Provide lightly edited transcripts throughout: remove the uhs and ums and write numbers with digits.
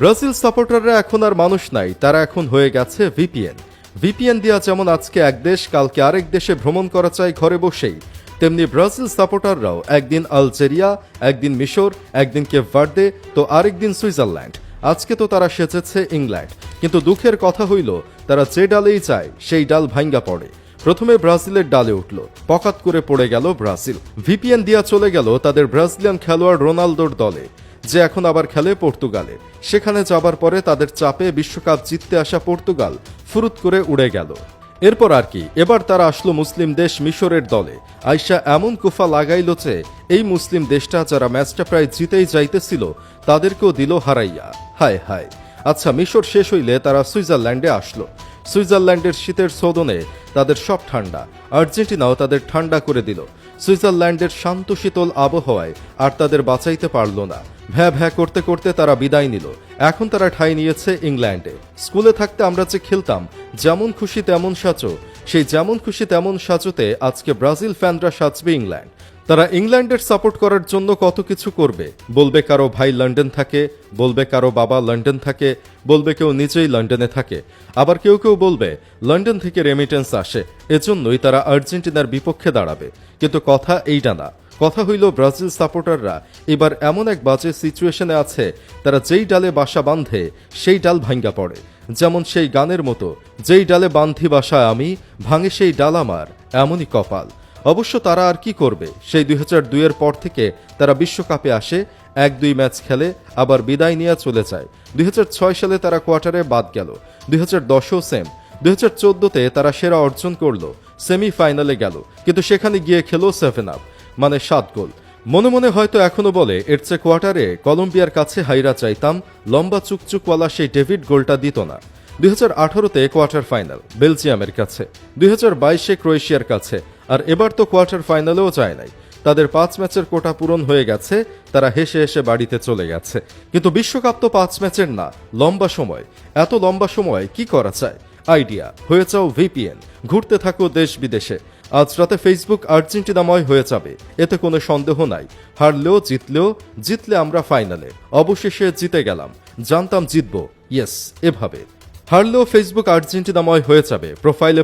Brazil সাপোর্টাররা এখন আর মানুষ নাই, তারা এখন হয়ে গেছে ভিপিএন। ভিপিএন দিয়া যেমন আজকে এক দেশ কালকে আরেক দেশে ভ্রমণ করা চায় ঘরে বসেই, তেমনি ব্রাজিল সাপোর্টাররাও একদিন আলজেরিয়া, একদিন মিশর, একদিন কেপ ভার্দে, তো আরেকদিন সুইজারল্যান্ড। আজকে তো তারা সেচেছে ইংল্যান্ড। কিন্তু দুঃখের কথা হইল, তারা যে ডালেই যায় সেই ডাল ভাঙ্গা পড়ে। প্রথমে ব্রাজিলের ডালে উঠল, পকাত করে পড়ে গেল ব্রাজিল। ভিপিএন দিয়া চলে গেল তাদের ব্রাজিলিয়ান খেলোয়াড় রোনালদোর দলে, যে এখন আবার খেলে পর্তুগালে। সেখানে যাবার পরে তাদের চাপে বিশ্বকাপ জিততে আসা পর্তুগাল ফুরুত করে উড়ে গেল। এরপর আর কি, এবার তারা আসলো মুসলিম দেশ মিশরের দলে। আইসা এমন কুফা লাগাইল যে এই মুসলিম দেশটা যারা ম্যাচটা প্রায় জিতেই যাইতেছিল তাদেরকেও দিল হারাইয়া। হায় হায়। আচ্ছা, মিশর শেষ হইলে তারা সুইজারল্যান্ডে আসলো। সুইজারল্যান্ডের শীতের সদনে তাদের সব ঠান্ডা, আর্জেন্টিনাও তাদের ঠান্ডা করে দিল। সুইজারল্যান্ডের শান্ত শীতল আবহাওয়ায় আর তাদের বাঁচাইতে পারল না। ভ্যা ভ্যা করতে করতে তারা বিদায় নিল। এখন তারা ঠাঁই নিয়েছে ইংল্যান্ডে। স্কুলে থাকতে আমরা যে খেলতাম যেমন খুশি তেমন সাজো, সেই যেমন খুশি তেমন সাজোতে আজকে ব্রাজিল ফ্যানরা সাজবে ইংল্যান্ড। তারা ইংল্যান্ডের সাপোর্ট করার জন্য কত কিছু করবে। বলবে কারো ভাই লন্ডন থাকে, বলবে কারো বাবা লন্ডন থাকে, বলবে কেউ নিজেই লন্ডনে থাকে, আবার কেউ কেউ বলবে লন্ডন থেকে রেমিটেন্স আসে, এজন্যই তারা আর্জেন্টিনার বিপক্ষে দাঁড়াবে। কিন্তু কথা এইটা না। কথা হইল, ব্রাজিল সাপোর্টাররা এবার এমন এক বাজে সিচুয়েশনে আছে, তারা যেই ডালে বাসা বাঁধে সেই ডাল ভাঙ্গা পড়ে। যেমন সেই গানের মতো, যেই ডালে বান্ধি বাসা আমি, ভাঙে সেই ডাল আমার, এমনই কপাল। অবশ্য তারা আর কি করবে, সেই 2002-এর পর থেকে তারা বিশ্বকাপে আসে, 1-2 ম্যাচ খেলে, আবার বিদায় নিয়ে চলে যায়। 2006 সালে তারা কোয়ার্টারে বাদ গেল, 2010-ও সেম। 2014-তে তারা সেরা অর্জন করলো, সেমিফাইনালে গেল, কিন্তু সেখানে গিয়ে খেলো 7 আপ, মানে 7 গোল। মনে মনে হয়তো এখনো বলে, এর চেয়ে কোয়ার্টারে কলম্বিয়ার কাছে হাইরা চাইতাম, লম্বা চুকচুকওয়ালা সেই ডেভিড গোলটা দিত না। 2018-তে কোয়ার্টার ফাইনাল বেলজিয়ামের কাছে, 2022-এ ক্রোয়েশিয়ার কাছে, আর এবার তো কোয়ার্টার ফাইনালেও যায় নাই। তাদের 5 ম্যাচের কোটা পূরণ হয়ে গেছে, তারা হেসে হেসে বাড়িতে চলে গেছে। কিন্তু বিশ্বকাপ তো 5 ম্যাচের না, লম্বা সময়। এত লম্বা সময় কি করা চায়? আইডিয়া, হয়ে যাও ভিপিএন, ঘুরতে থাকো দেশ বিদেশে। আজ রাতে ফেসবুক আর্জেন্টিনাময় হয়ে যাবে, এতে কোনো সন্দেহ নাই। হারলেও জিতলেও, জিতলে আমরা ফাইনালে, অবশেষে জিতে গেলাম, জানতাম জিতবো, ইয়েস, এভাবে। হারলেও ফেসবুক আর্জেন্টিনাময় হয়ে যাবে। প্রোফাইলে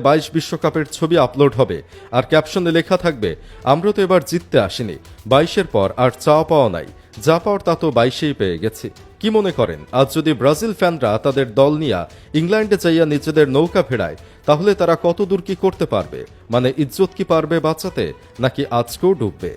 22 বিশ্বকাপের ছবি আপলোড হবে, আর ক্যাপশনে লেখা থাকবে, আমরা তো এবার জিততে আসিনি, 22-এর পর আর চাওয়া পাওয়া নাই, যা পাওয়ার তা তো 22-এই পেয়ে গেছি। কি মনে করেন, আজ যদি ব্রাজিল ফ্যানরা তাদের দল নিয়ে ইংল্যান্ডে যাইয়া নিজেদের নৌকা ফেরায়, তাহলে তারা কত দূর কি করতে পারবে? মানে ইজ্জত কি পারবে বাঁচাতে, নাকি আজকেও ডুববে?